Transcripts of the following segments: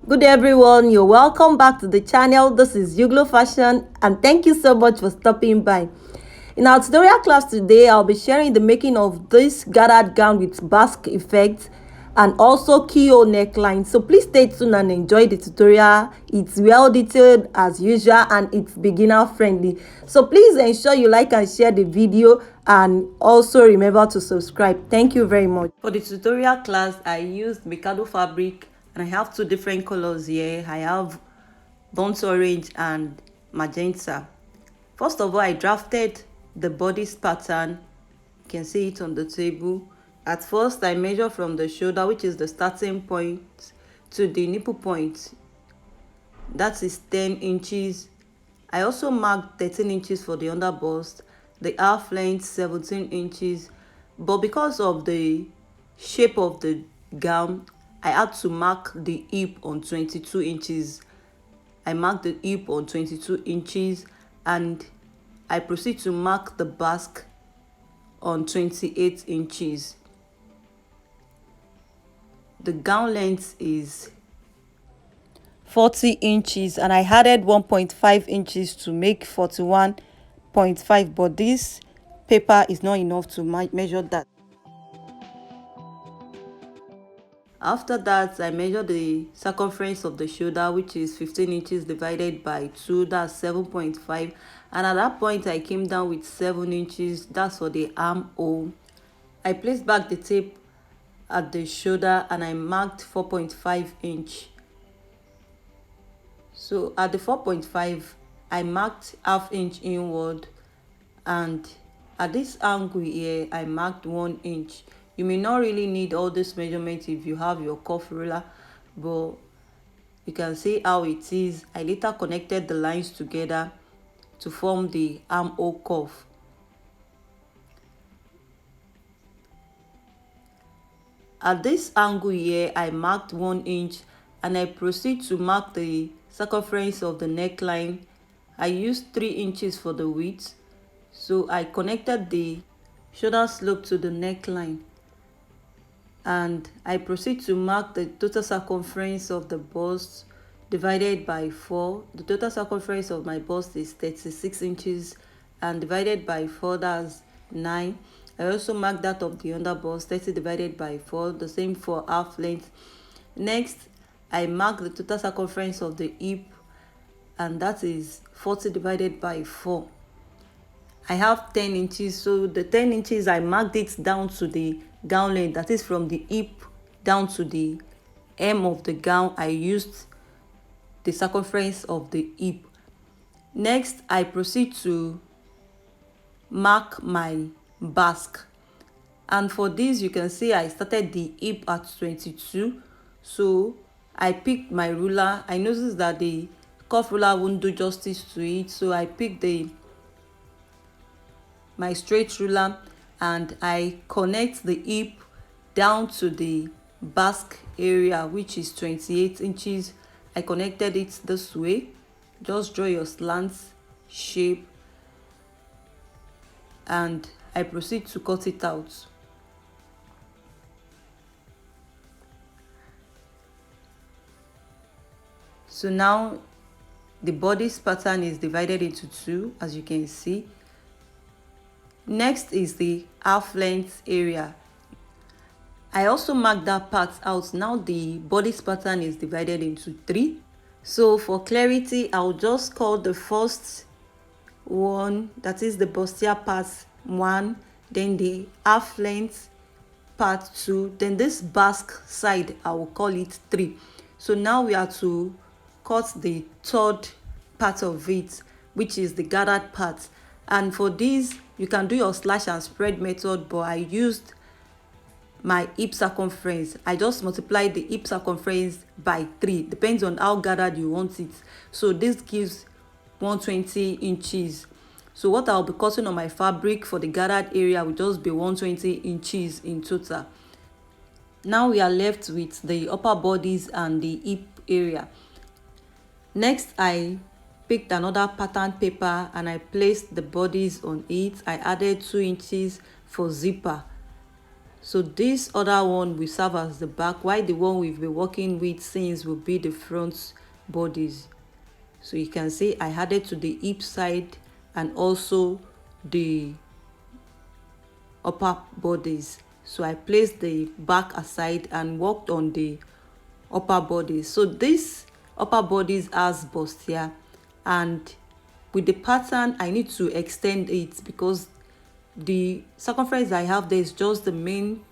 Good day everyone, you're welcome back to the channel. This is Yuglo Fashion and thank you so much for stopping by. In our tutorial class today, I'll be sharing the making of this gathered gown with Basque effect and also keyhole neckline. So please stay tuned and enjoy the tutorial. It's well detailed as usual and it's beginner friendly. So please ensure you like and share the video and also remember to subscribe. Thank you very much. For the tutorial class, I used Mikado fabric and I have two different colors here. I have burnt orange and magenta. First of all, I drafted the bodice pattern. You can see it on the table. At first, I measure from the shoulder, which is the starting point, to the nipple point. That is 10 inches. I also marked 13 inches for the underbust, the half length 17 inches. But because of the shape of the gown, I had to mark the hip on 22 inches. I marked the hip on 22 inches and I proceed to mark the basque on 28 inches. The gown length is 40 inches and I added 1.5 inches to make 41.5, but this paper is not enough to measure that. After that, I measured the circumference of the shoulder, which is 15 inches divided by 2, that's 7.5. And at that point, I came down with 7 inches, that's for the armhole. I placed back the tape at the shoulder and I marked 4.5 inch. So at the 4.5, I marked half inch inward, and at this angle here, I marked 1 inch. You may not really need all this measurement if you have your cuff ruler, but you can see how it is. I later connected the lines together to form the armhole cuff. At this angle here, I marked 1 inch and I proceed to mark the circumference of the neckline. I used 3 inches for the width, so I connected the shoulder slope to the neckline. And I proceed to mark the total circumference of the bust divided by 4. The total circumference of my bust is 36 inches and divided by 4, that's 9. I also marked that of the underbust, 30 divided by 4, the same for half length. Next, I mark the total circumference of the hip and that is 40 divided by 4. I have 10 inches, so the 10 inches I marked it down to the gown length, that is from the hip down to the hem of the gown. I used the circumference of the hip. Next, I proceed to mark my basque, and for this you can see I started the hip at 22. So I picked my ruler. I noticed that the cuff ruler won't do justice to it, so I picked my straight ruler and I connect the hip down to the basque area, which is 28 inches. I connected it this way. Just draw your slant shape and I proceed to cut it out. So now the bodice pattern is divided into 2, as you can see. Next is the half length area. I also marked that part out. Now the bodice pattern is divided into 3. So for clarity, I'll just call the first one, that is the Bustier part 1, then the half length part 2, then this basque side I will call it 3. So now we are to cut the third part of it, which is the gathered part. And for this, you can do your slash and spread method, but I used my hip circumference. I just multiplied the hip circumference by 3, depends on how gathered you want it. So this gives 120 inches. So what I'll be cutting on my fabric for the gathered area will just be 120 inches in total. Now we are left with the upper bodies and the hip area. Next, I picked another pattern paper and I placed the bodies on it. I added 2 inches for zipper. So this other one will serve as the back, while the one we've been working with since will be the front bodies. So you can see I added to the hip side and also the upper bodies. So I placed the back aside and worked on the upper bodies. So this upper bodies has bustier, and with the pattern I need to extend it because the circumference I have there is just the main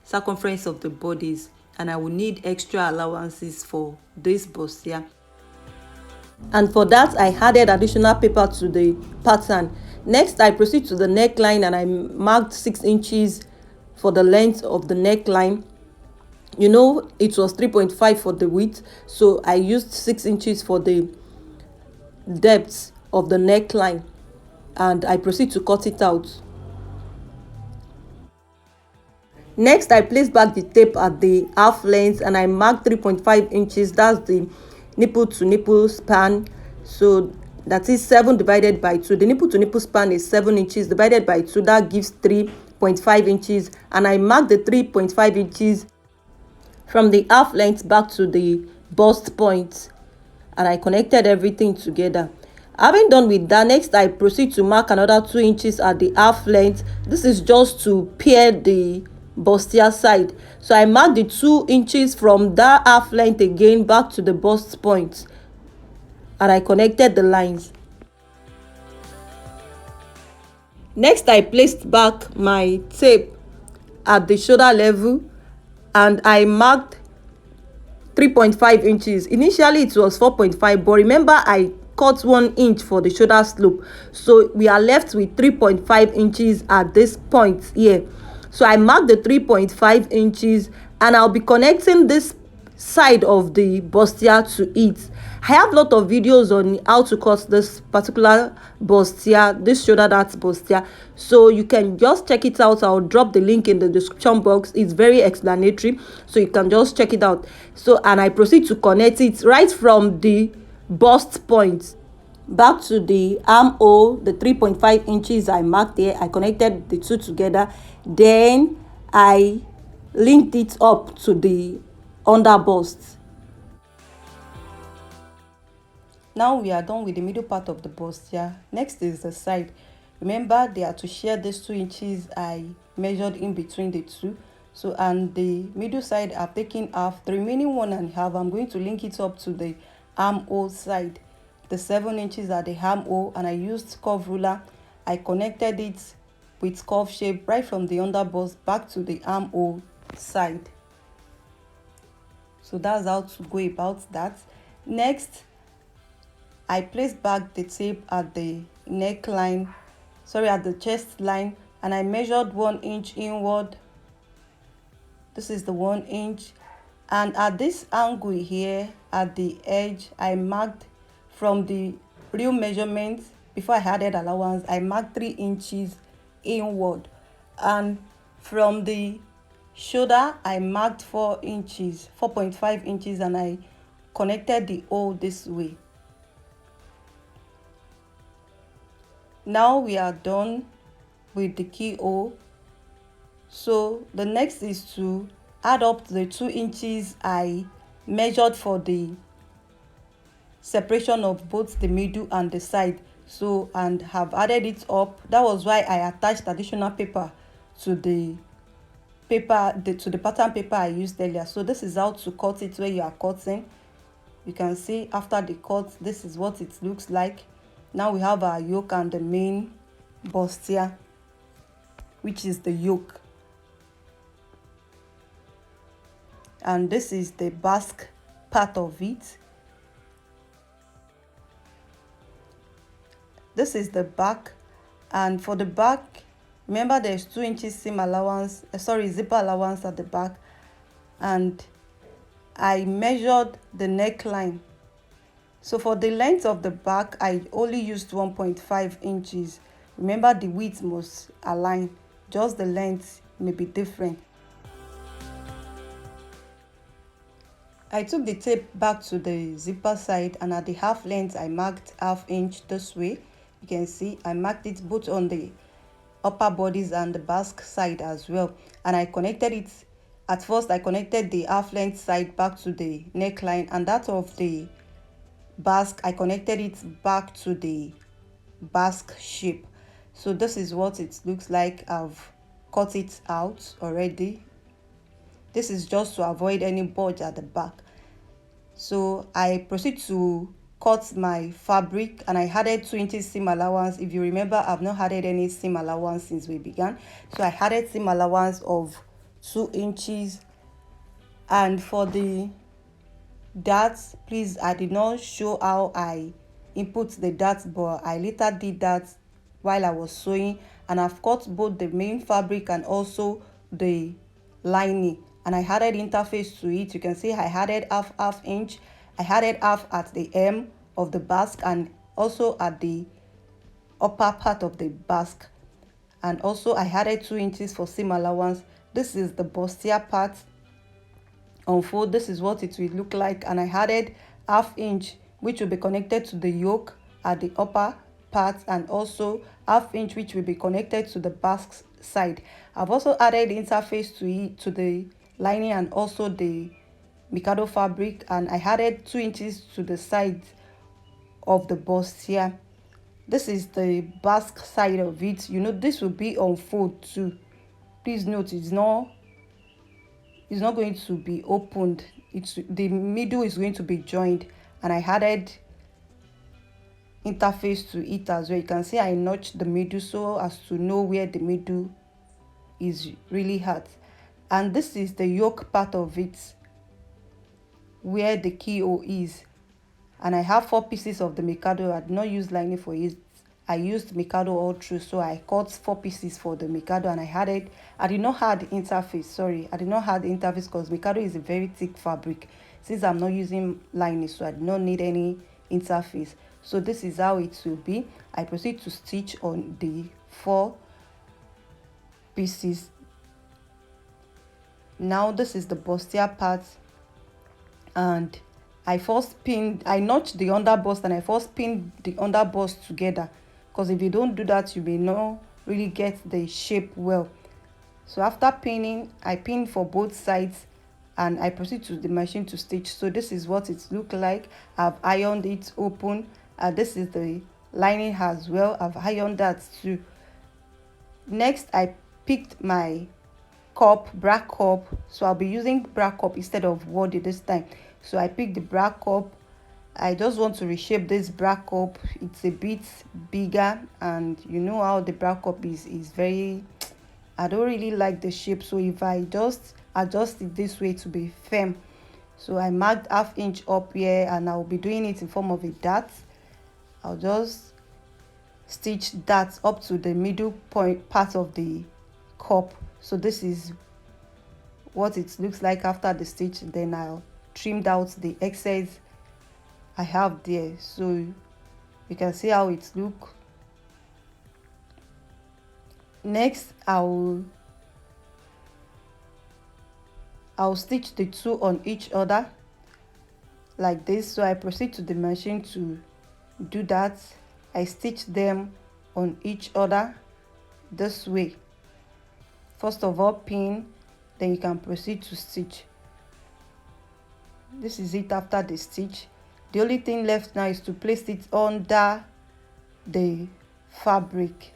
circumference of the bodies, and I will need extra allowances for this bustier. And for that I added additional paper to the pattern. Next I proceed to the neckline, and I marked 6 inches for the length of the neckline. You know, it was 3.5 for the width, so I used 6 inches for the depth of the neckline, and I proceed to cut it out. Next I placed back the tape at the half length, and I marked 3.5 inches. That's the nipple to nipple span. So that is 7 divided by 2. The nipple to nipple span is 7 inches divided by 2. That gives 3.5 inches, and I marked the 3.5 inches from the half length back to the bust point, and I connected everything together. Having done with that, next I proceed to mark another 2 inches at the half length. This is just to pair the bustier side. So I marked the 2 inches from that half length again back to the bust point, and I connected the lines. Next I placed back my tape at the shoulder level, and I marked 3.5 inches. Initially it was 4.5, but remember I cut 1 inch for the shoulder slope, so we are left with 3.5 inches at this point here. So I marked the 3.5 inches, and I'll be connecting this side of the bustier to it. I have a lot of videos on how to cut this particular bustier, this shoulder dart bustier, so you can just check it out. I'll drop the link in the description box. It's very explanatory, so you can just check it out. So, and I proceed to connect it right from the bust point back to the armhole, the 3.5 inches I marked there. I connected the two together, then I linked it up to the under bust. Now we are done with the middle part of the bustier. Next is the side. Remember, they are to share these 2 inches I measured in between the two. So, and the middle side I've taken half. The remaining 1.5 I'm going to link it up to the armhole side, the 7 inches at the armhole, and I used curve ruler. I connected it with curve shape right from the under bust back to the armhole side. So that's how to go about that. Next, I placed back the tape at the neckline, at the chest line, and I measured 1 inch inward. This is the 1 inch, and at this angle here at the edge I marked from the real measurement before I added allowance. I marked 3 inches inward, and from the shoulder I marked 4 inches, 4.5 inches, and I connected the hole this way. Now we are done with the keyhole. So the next is to add up the 2 inches I measured for the separation of both the middle and the side. So, and have added it up. That was why I attached additional paper to the pattern paper I used earlier. So this is how to cut it where you are cutting. You can see after the cut, this is what it looks like. Now we have our yoke and the main bustier, which is the yoke, and this is the Basque part of it. This is the back, and for the back, remember there's 2 inches seam allowance, zipper allowance at the back, and I measured the neckline. So for the length of the back, I only used 1.5 inches. Remember, the width must align, just the length may be different. I took the tape back to the zipper side, and at the half length I marked ½ inch this way. You can see I marked it both on the upper bodies and the Basque side as well. and I connected it. At first I connected the half length side back to the neckline, and that of the basque I connected it back to the basque shape. So this is what it looks like. I've cut it out already. This is just to avoid any bulge at the back. So I proceed to cut my fabric, and I added 2 inches seam allowance. If you remember, I've not added any seam allowance since we began, so I added seam allowance of 2 inches. And for the darts, please, I did not show how I input the darts, but I later did that while I was sewing, and I've cut both the main fabric and also the lining, and I added interface to it. You can see I added half inch. I added half at the hem of the basque and also at the upper part of the basque, and also I added 2 inches for seam allowance. This is the bustier part. Unfold, this is what it will look like, and I added half inch which will be connected to the yoke at the upper part, and also half inch which will be connected to the basque side. I've also added interface to it, to the lining and also the mikado fabric, and I added 2 inches to the side of the bustier. This is the basque side of it. You know, this will be on fold too. Please note, it's not going to be opened. It's the middle is going to be joined, and I added interface to it as well. You can see I notched the middle so as to know where the middle is really at. And this is the yoke part of it, where the keyhole is, and I have 4 pieces of the mikado. I did not use lining for it. I used mikado all through, so I cut 4 pieces for the mikado, and I did not add interface. Sorry, I did not add interface because mikado is a very thick fabric. Since I'm not using lining, so I did not need any interface. So this is how it will be. I proceed to stitch on the 4 pieces. Now this is the bustier part, and I notched the underbust, and I first pinned the underbust together, because if you don't do that, you may not really get the shape well. So after pinning, I pinned for both sides, and I proceed to the machine to stitch. So this is what it looked like. I've ironed it open, and this is the lining as well. I've ironed that too. Next, I picked my bra cup, so I'll be using bra cup instead of wardie this time. So I picked the bra cup. I just want to reshape this bra cup. It's a bit bigger, and you know how the bra cup is very, I don't really like the shape. So if I just adjust it this way to be firm, so I marked half inch up here, and I'll be doing it in form of a dart. I'll just stitch that up to the middle point part of the cup. So this is what it looks like after the stitch. Then I'll trimmed out the excess I have there, so you can see how it look. Next, I'll stitch the 2 on each other like this. So I proceed to the machine to do that. I stitch them on each other this way. First of all, pin, then you can proceed to stitch. This is it after the stitch. The only thing left now is to place it under the fabric,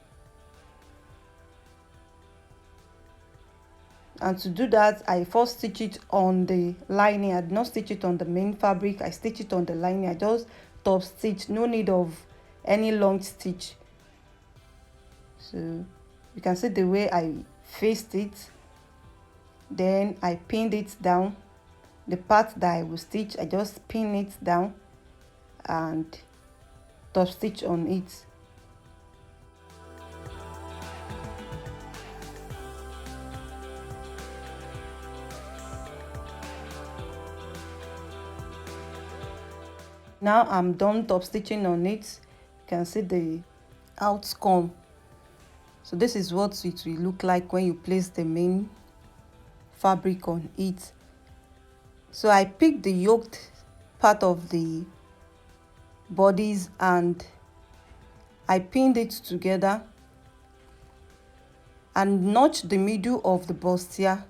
and to do that, I first stitch it on the lining. I did not stitch it on the main fabric. I stitch it on the lining. I just top stitch, no need of any long stitch. So you can see the way I faced it. Then I pinned it down. The part that I will stitch, I just pin it down and top stitch on it. Now I'm done top stitching on it. You can see the outcome. So this is what it will look like when you place the main fabric on it. So I picked the yoked part of the bodies and I pinned it together. and notch the middle of the bustier,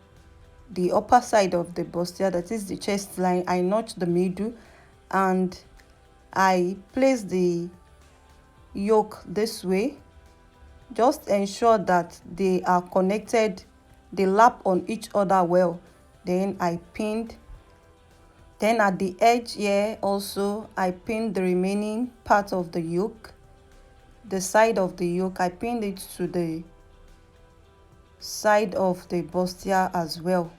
the upper side of the bustier, that is the chest line. I notch the middle and I place the yoke this way. Just ensure that they are connected, they lap on each other well. Then I pinned. Then at the edge here also I pinned the remaining part of the yoke, the side of the yoke. I pinned it to the side of the bustier as well.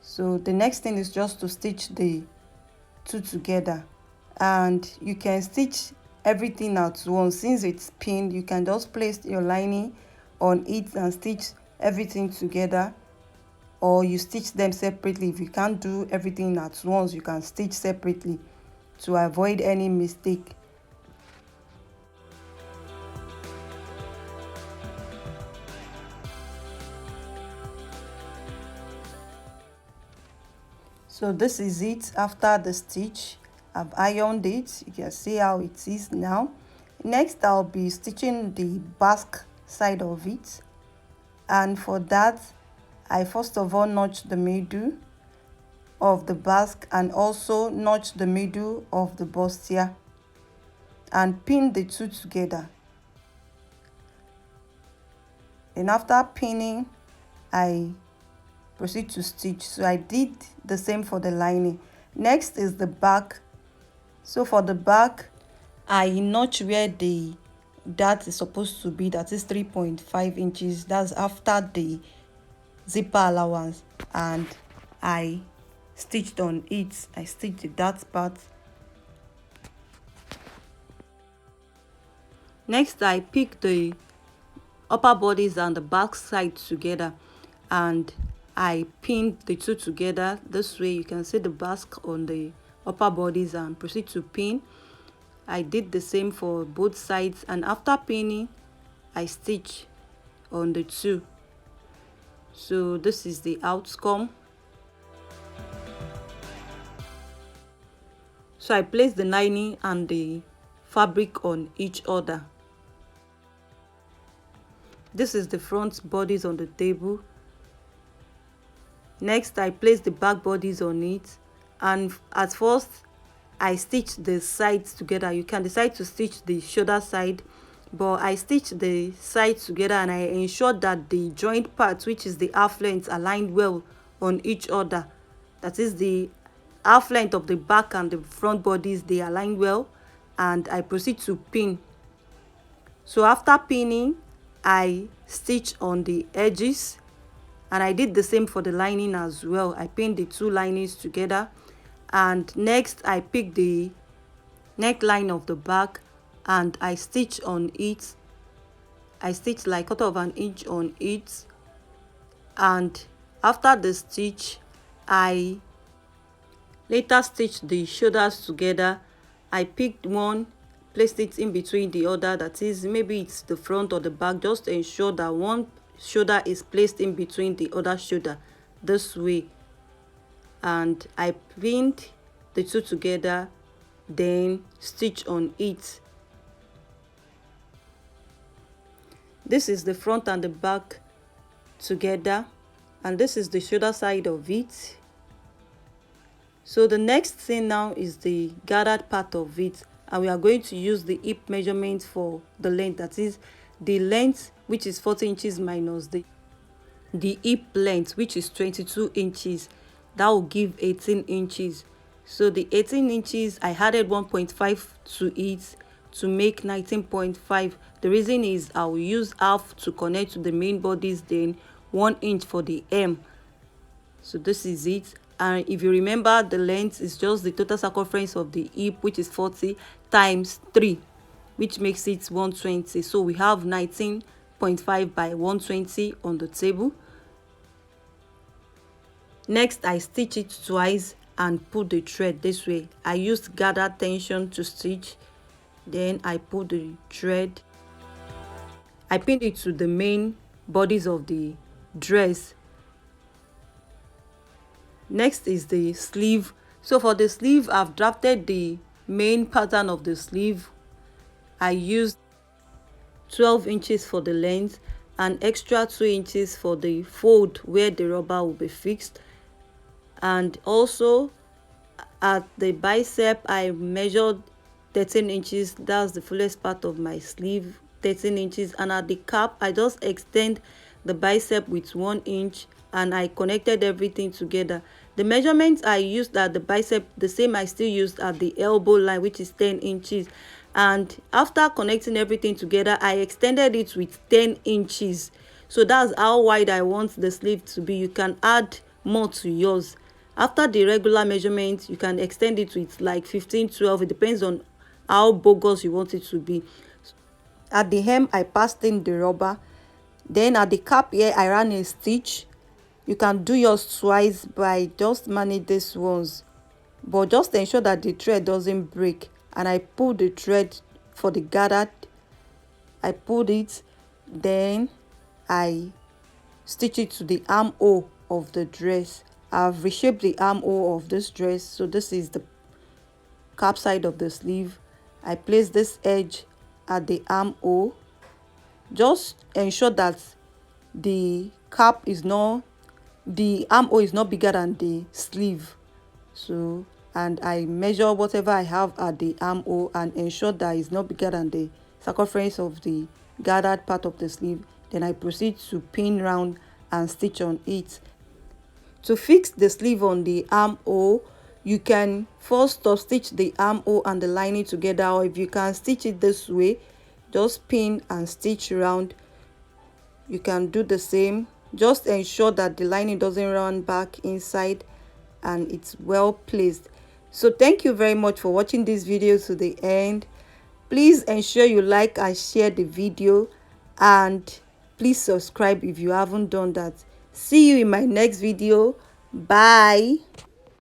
So the next thing is just to stitch the two together, and you can stitch everything at once. Since it's pinned, you can just place your lining on it and stitch everything together, or you stitch them separately. If you can't do everything at once, you can stitch separately to avoid any mistake. So this is it after the stitch. I've ironed it. You can see how it is now. Next, I'll be stitching the Basque side of it, and for that I first of all notch the middle of the Basque and also notch the middle of the bustier and pin the two together. Then after pinning, I proceed to stitch. So I did the same for the lining. Next is the back. So for the back, I notch where the dart is supposed to be, that is 3.5 inches. That's after the zipper allowance, and I stitched on it. I stitched the dart part. Next, I pick the upper bodice and the back side together, and I pinned the two together this way. You can see the Basque on the upper bodice and proceed to pin. I did the same for both sides, and after pinning I stitch on the two. So this is the outcome. So I place the lining and the fabric on each other. This is the front bodice on the table. Next, I place the back bodice on it, and at first I stitch the sides together. You can decide to stitch the shoulder side, but I stitch the sides together and I ensure that the joint part, which is the half length, aligned well on each other. That is the half length of the back and the front bodies, they align well, and I proceed to pin. So after pinning, I stitch on the edges, and I did the same for the lining as well. I pinned the two linings together, and next I pick the neckline of the back and I stitch on it. I stitch like 1/4 inch on it, and after the stitch I later stitch the shoulders together. I picked one, placed it in between the other, that is, maybe it's the front or the back. Just ensure that one shoulder is placed in between the other shoulder this way, and I pinned the two together, then stitch on it. This is the front and the back together, and this is the shoulder side of it. So the next thing now is the gathered part of it, and we are going to use the hip measurement for the length, that is the length, which is 40 inches minus the hip length, which is 22 inches. That will give 18 inches. So the 18 inches, I added 1.5 to it to make 19.5. The reason is I will use half to connect to the main bodies, then 1 inch for the hem. So this is it. And if you remember, the length is just the total circumference of the hip, which is 40 times 3, which makes it 120. So we have 19.5 by 120 on the table. Next, I stitch it twice and pull the thread this way. I used gather tension to stitch, then I pull the thread. I pinned it to the main bodies of the dress. Next is the sleeve. So for the sleeve, I've drafted the main pattern of the sleeve. I used 12 inches for the length, an extra 2 inches for the fold where the rubber will be fixed. And also at the bicep I measured 13 inches. That's the fullest part of my sleeve, 13 inches. And at the cap I just extend the bicep with 1 inch and I connected everything together. The measurements I used at the bicep, the same I still used at the elbow line, which is 10 inches. And after connecting everything together, I extended it with 10 inches. So that's how wide I want the sleeve to be. You can add more to yours. After the regular measurement, you can extend it with like 15, 12. It depends on how bogus you want it to be. At the hem, I passed in the rubber. Then at the cap here, I ran a stitch. You can do yours twice by just manage these ones, but just ensure that the thread doesn't break. And I pulled the thread for the gathered. I pulled it, then I stitch it to the armhole of the dress. I've reshaped the armhole of this dress, so this is the cap side of the sleeve. I place this edge at the armhole. Just ensure that the armhole is not bigger than the sleeve. So, and I measure whatever I have at the armhole and ensure that it's not bigger than the circumference of the gathered part of the sleeve. Then I proceed to pin round and stitch on it. To fix the sleeve on the armhole, you can first stop stitch the armhole and the lining together, or if you can stitch it this way, just pin and stitch round. You can do the same. Just ensure that the lining doesn't run back inside and it's well placed. So thank you very much for watching this video to the end. Please ensure you like and share the video, and please subscribe if you haven't done that. See you in my next video. Bye.